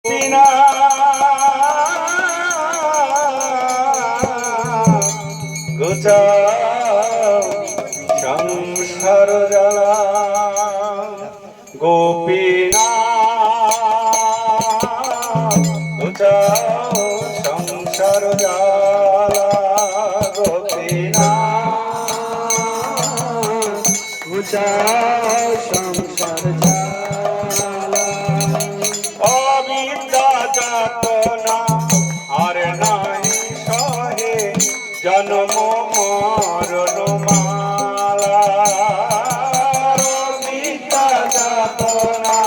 বিনা গোচাও সংসার জ্বালা গোপীনাথ গোচাও সংসার জ্বালা গোপীনাথ গোচাও সংসার জ্বালা অবিদ্যা যাতনা আর নাহি সহে জন্ম মরণ মালা অবিদ্যা যাতনা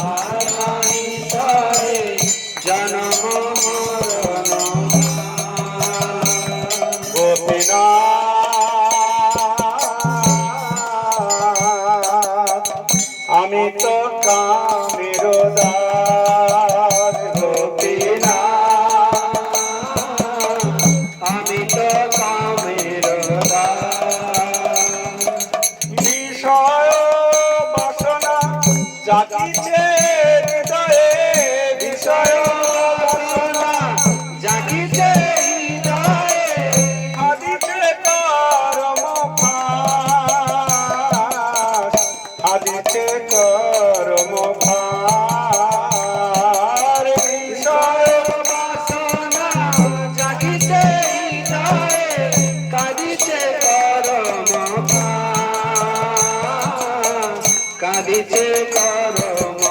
আর নাহি সহে জন্ম মরণ গোপীনাথ আমি তো কামের দাস গোপীনাথ আমি তো কামের দাস বিষয় বাসনা জাগিছে হৃদয়ে বিষয় বাসনা জাগিছে হৃদয়ে আদিছে কর্ম ফাঁস আদিছে কর্ম ফাঁস বিষয় বাসনা জাগিছে হৃদয়ে কাঁদিছে কর্ম ফাঁস কাঁদিছে কর্ম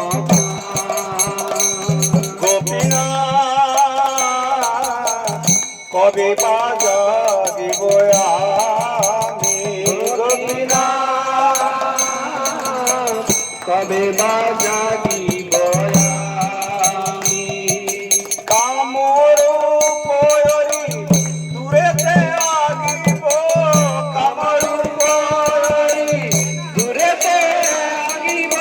গোপীনাথ কবে বাজা দিব আমি গোপীনাথ কবে বাজা দিব আমি কামর পয়রি দূরেতে আগিব কামর পয়রি দূরেতে আগিব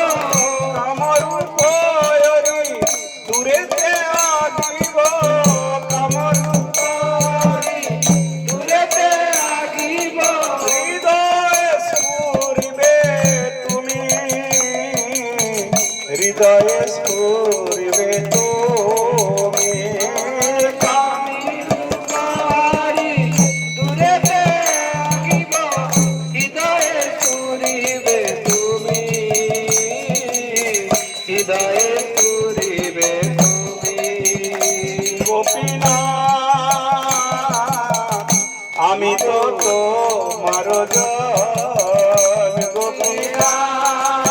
কামর পয়রি দূরেতে আগিব কামর পয়রি দূরেতে আগিব হৃদয়ে স্ফুরিবে তুমি হৃদয়ে স্ফুরিবে তুমি কামির কুমারী দূরেতে আগিব হৃদয়ে স্ফুরিবে তুমি হৃদয়ে স্ফুরিবে তুমি গোপীনাথ আমি তো তোমার জন গোপীনাথ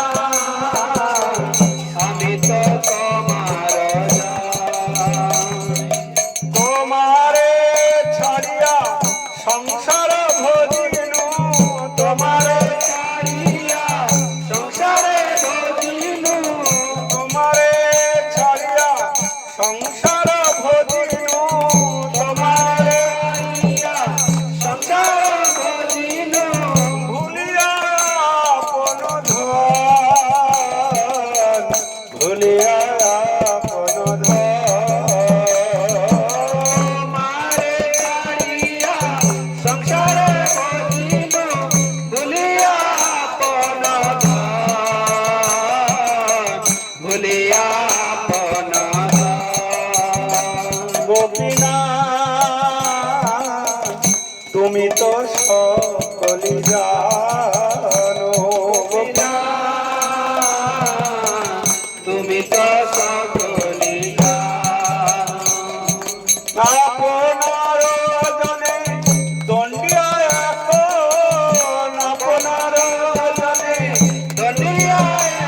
আমি তো তোমার জন তোমারে ছাড়িয়া সংসার ভজিনু তোমারে ছাড়িয়া সংসারে ভজিনু তোমারে ছাড়িয়া সংসার ভজিনু তোমারে ছাড়িয়া সংসার ভজিনু ভুলিয়া আপন ধন ভুলিয়া আপন ধন মারে ছাড়িয়া সংসার ভজিনু ভুলিয়া আপন ধন ভুলিয়া আপন গোপীনাথ তুমি তো সকলি জানো গোপীনাথ তুমি তো সকলি জানো আপনার জনে দণ্ডিয়া এখন আপনার জনে দণ্ডিয়া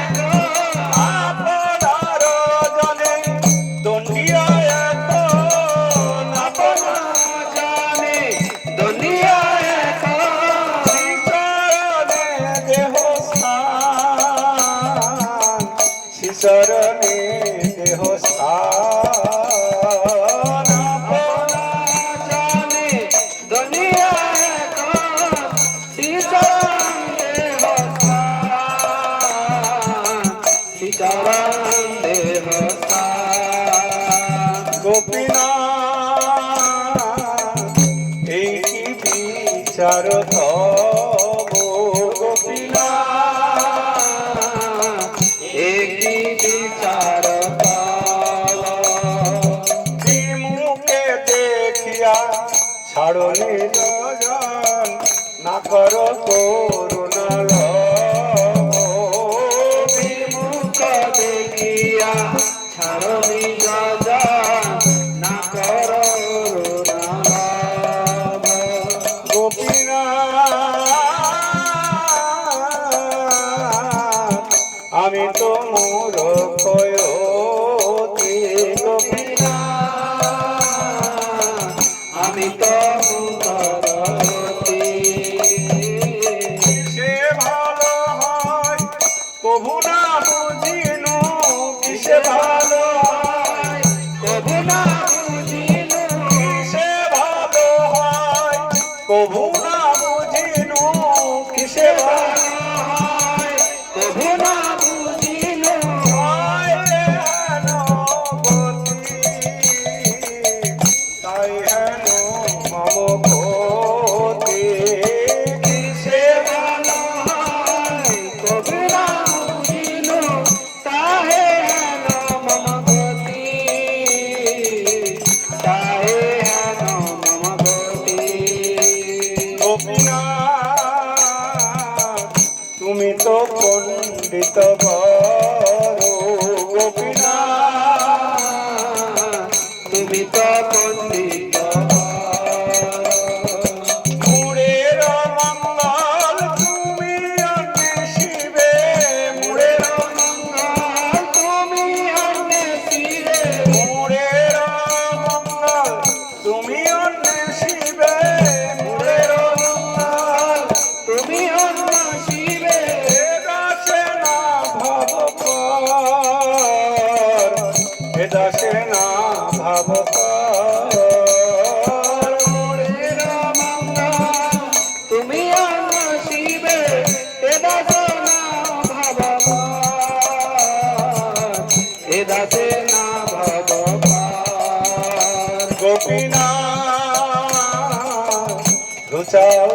এখন আপনার জনে দণ্ডিয়া এখন আপনার জনে দণ্ডিয়া এখন শিশরণে দেহ স্থান শিশরণে দেহ স্থান আপনার জনে দণ্ডিয়া এখন শিশরণে দেহ স্থান শিশরণে দেহ স্থান গোপীনাথ এই কি বিচার তব গোপীনাথ এই কি বিচার তব ছাড়ো নিজ জন না করো করুণা বিমুখ দেখিয়া ছাড়ো নিজ জন না করো করুণা গোপীনাথ আমি তো মূর্খ আমি তো সে ভালো হয় প্রভু না বুঝিনু কিসে ভালো হয় প্রভু না বুঝিনু কিসে ভালো হয় প্রভু না বুঝিনু কিসে ভালো হয় প্রভু না বুঝিনু হয় হেন গতি তাই হেন মম গতি কিসে ভালো হয় প্রভু না বুঝিনু তাহে হেন মম গতি তাহে হেন মম গতি গোপীনাথ তুমি তো পণ্ডিত বড় গোপীনাথ তুমি তো পণ্ডিত মুড়ের মঙ্গল তুমি অন্বেষিবে মুড়ের মঙ্গল তুমি অন্বেষিবে মুড়ের মঙ্গল তুমি অন্বেষিবে মুড়ের মঙ্গল তুমি অন্বেষিবে দাসে না ভাবকর এ দাসে না ভাবকর মুড়ের মঙ্গল তুমি অন্বেষিবে এ দাসে না ভাবকর এ দাসে না ভাবকর গোপীনাথ ঘুচাও